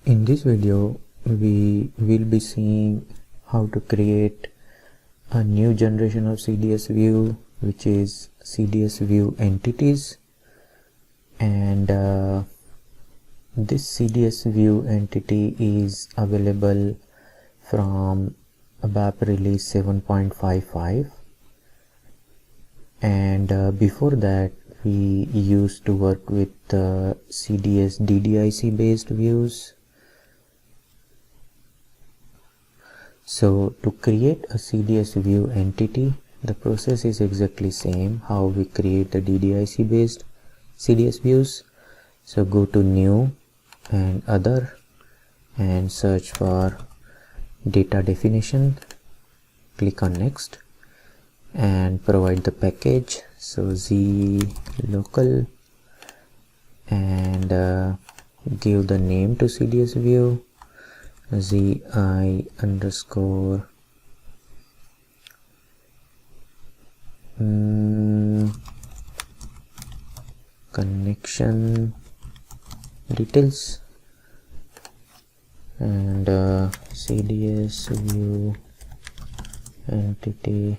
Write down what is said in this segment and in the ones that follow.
In this video, we will be seeing how to create a new generation of CDS View, which is CDS View entities. And this CDS View entity is available from ABAP release 7.55. And before that, we used to work with CDS DDIC based views. So to create a CDS view entity, the process is exactly same how we create the DDIC based CDS views. So go to new and other and search for data definition, click on next and provide the package. So z local and give the name to CDS view zi underscore connection details and CDS view entity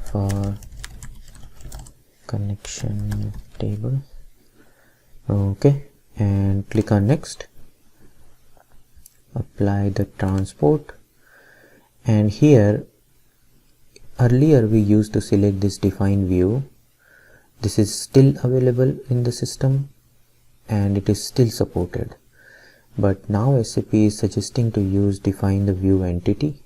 for connection table. Okay, and click on next, apply the transport, and here earlier we used to select this define view. This is still available in the system and it is still supported, but now SAP is suggesting to use define the view entity.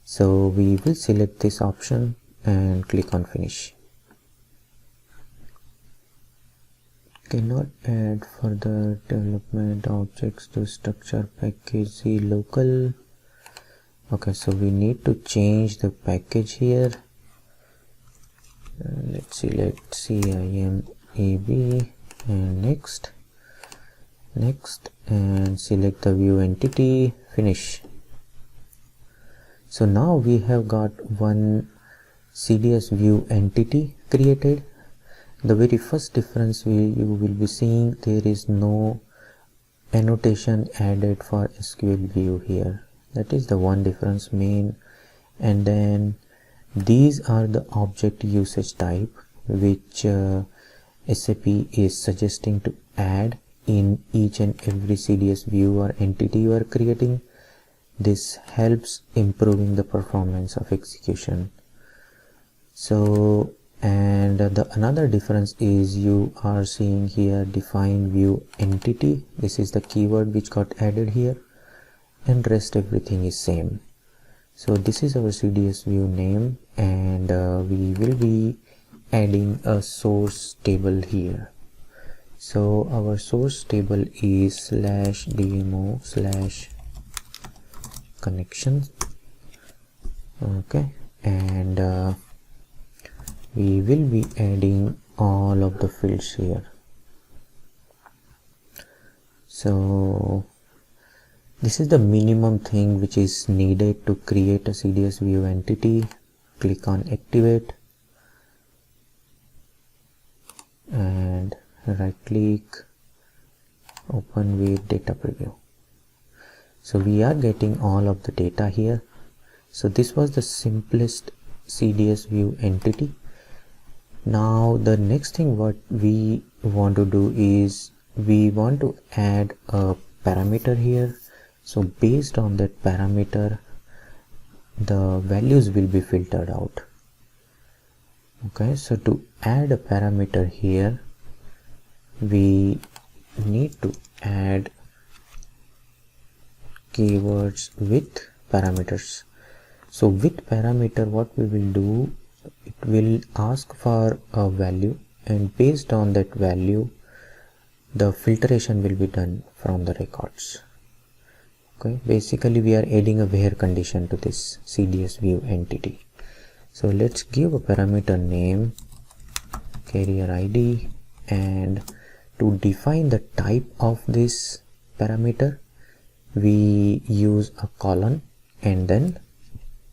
So we will select this option and click on finish. Cannot add further development objects to structure package C local. Okay, so we need to change the package here. Let's select CIMAB and next and select the view entity, finish. So now we have got one CDS view entity created. The very first difference you will be seeing, there is no annotation added for SQL view here. That is the one difference main. And then these are the object usage type which SAP is suggesting to add in each and every CDS view or entity you are creating. This helps improving the performance of execution. So and another difference is you are seeing here define view entity. This is the keyword which got added here, and rest everything is same. So this is our CDS view name, and we will be adding a source table here. So our source table is /demo/connection. Okay, and we will be adding all of the fields here. So this is the minimum thing which is needed to create a CDS view entity. Click on activate and right click, open with data preview. So we are getting all of the data here. So this was the simplest CDS view entity. Now the next thing what we want to do is we want to add a parameter here. So based on that parameter, the values will be filtered out. Okay, so to add a parameter here, we need to add keywords with parameters. So with parameter, what we will do, it will ask for a value, and based on that value, the filtration will be done from the records. Okay, basically we are adding a where condition to this CDS view entity. So let's give a parameter name, carrier ID, and to define the type of this parameter, we use a colon and then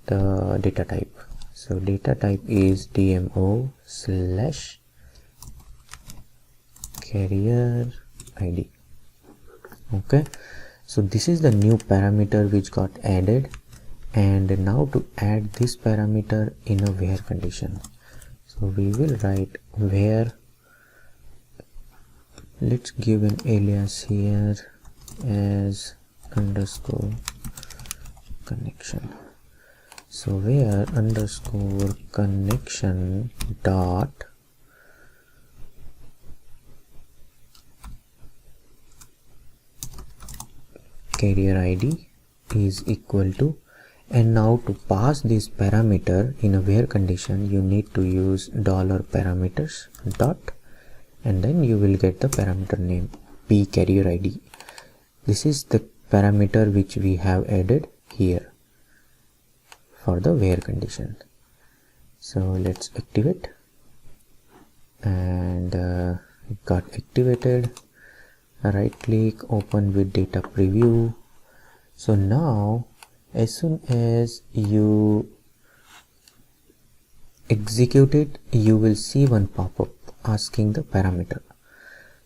the data type. So data type is DMO/carrier ID. Okay, So this is the new parameter which got added, and now to add this parameter in a where condition. So we will write where, let's give an alias here as underscore connection. So where underscore connection dot carrier ID is equal to, and now to pass this parameter in a where condition, you need to use $parameters dot, and then you will get the parameter name p carrier ID. This is the parameter which we have added here for the where condition. So let's activate, and it got activated. Right click, open with data preview. So now as soon as you execute it, you will see one pop-up asking the parameter.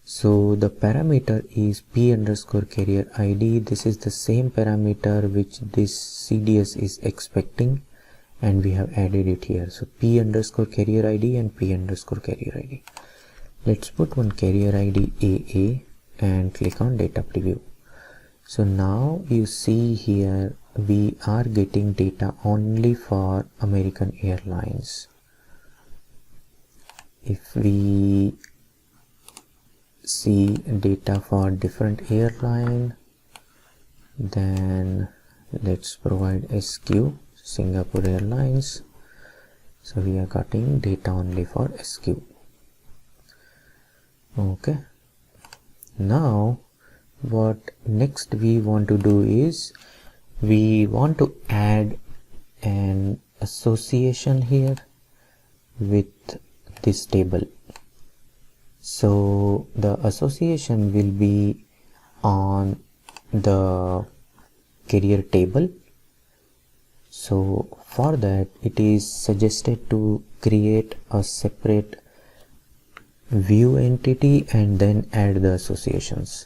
So the parameter is p underscore carrier ID. This is the same parameter which this CDS is expecting, and we have added it here. So p underscore carrier ID and p underscore carrier ID. Let's put one carrier ID AA and click on data preview. So now you see here we are getting data only for American Airlines. If we see data for different airline, then let's provide SQ, Singapore Airlines. So we are getting data only for SQ. Okay. Now what next we want to do is we want to add an association here with this table. So the association will be on the carrier table. So for that it is suggested to create a separate view entity and then add the associations.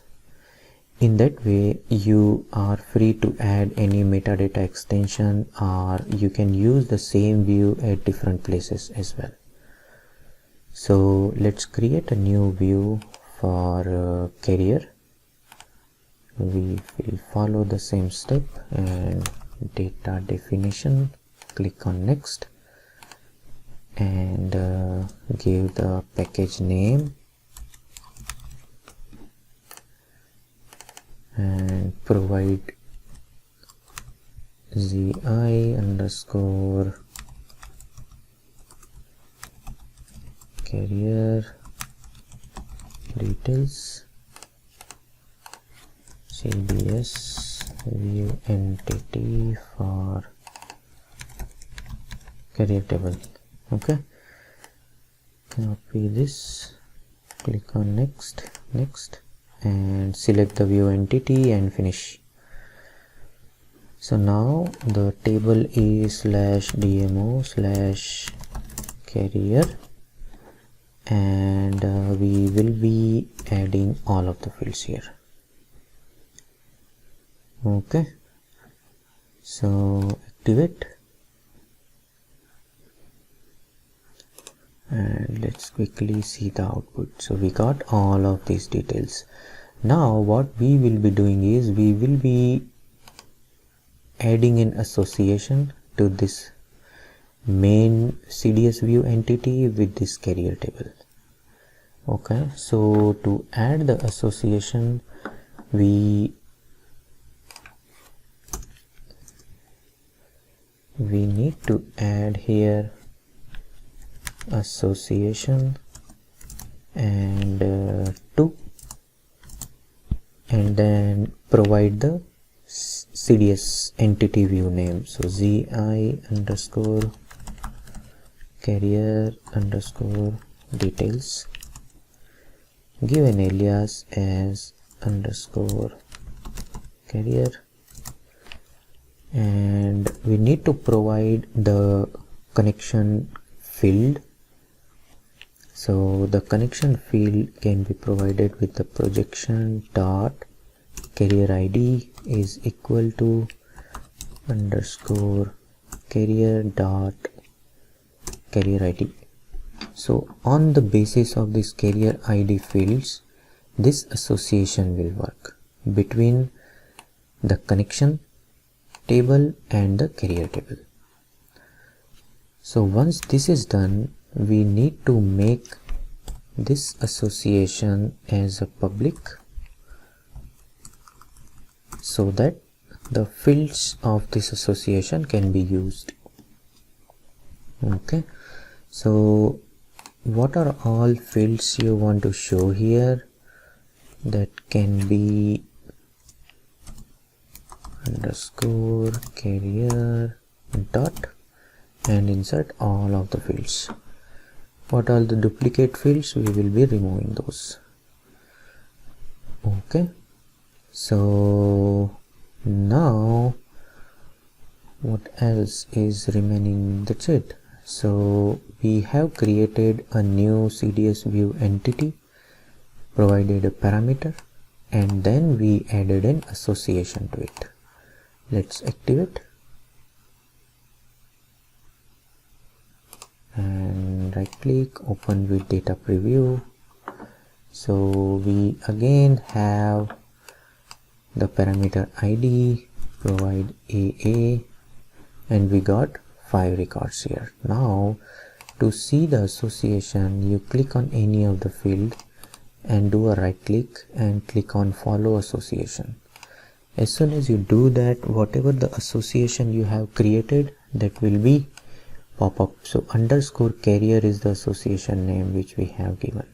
In that way you are free to add any metadata extension, or you can use the same view at different places as well. So let's create a new view for carrier. We will follow the same step, and data definition, click on next, and give the package name and provide zi underscore carrier details CDS view entity for carrier table. Okay, copy this, click on next, and select the view entity and finish. So now the table is /dmo/carrier, and we will be adding all of the fields here. Okay, so activate, and let's quickly see the output. So we got all of these details. Now what we will be doing is we will be adding an association to this main CDS view entity with this carrier table. Okay, so to add the association, we need to add here association and to, and then provide the CDS entity view name. So zi underscore carrier underscore details, give an alias as underscore carrier, and we need to provide the connection field. So the connection field can be provided with the projection dot carrier ID is equal to underscore carrier dot carrier ID. So on the basis of this carrier ID fields, this association will work between the connection table and the carrier table. So once this is done, we need to make this association as a public so that the fields of this association can be used. Okay, so what are all fields you want to show here? That can be underscore carrier dot and insert all of the fields. What are the duplicate fields? We will be removing those. Okay, so now what else is remaining? That's it. So we have created a new CDS view entity, provided a parameter, and then we added an association to it. Let's activate and right click, open with data preview. So we again have the parameter ID, provide AA, and we got 5 records here. Now to see the association, you click on any of the field and do a right click and click on follow association. As soon as you do that, whatever the association you have created, that will be pop up. So underscore carrier is the association name which we have given.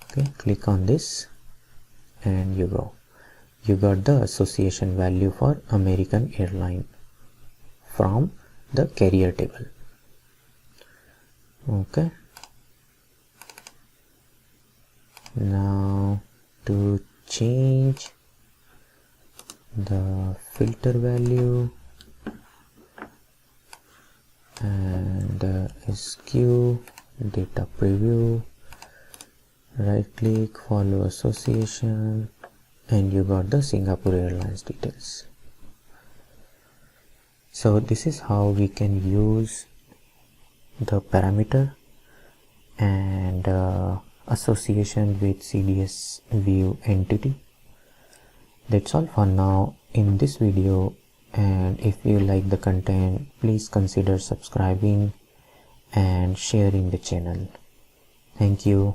Okay, click on this and you got the association value for American Airline from the carrier table. Okay, now to change the filter value and the SQ, data preview, right click, follow association, and you got the Singapore Airlines details. So this is how we can use the parameter and association with CDS view entity. That's all for now in this video, and if you like the content, please consider subscribing and sharing the channel. Thank you.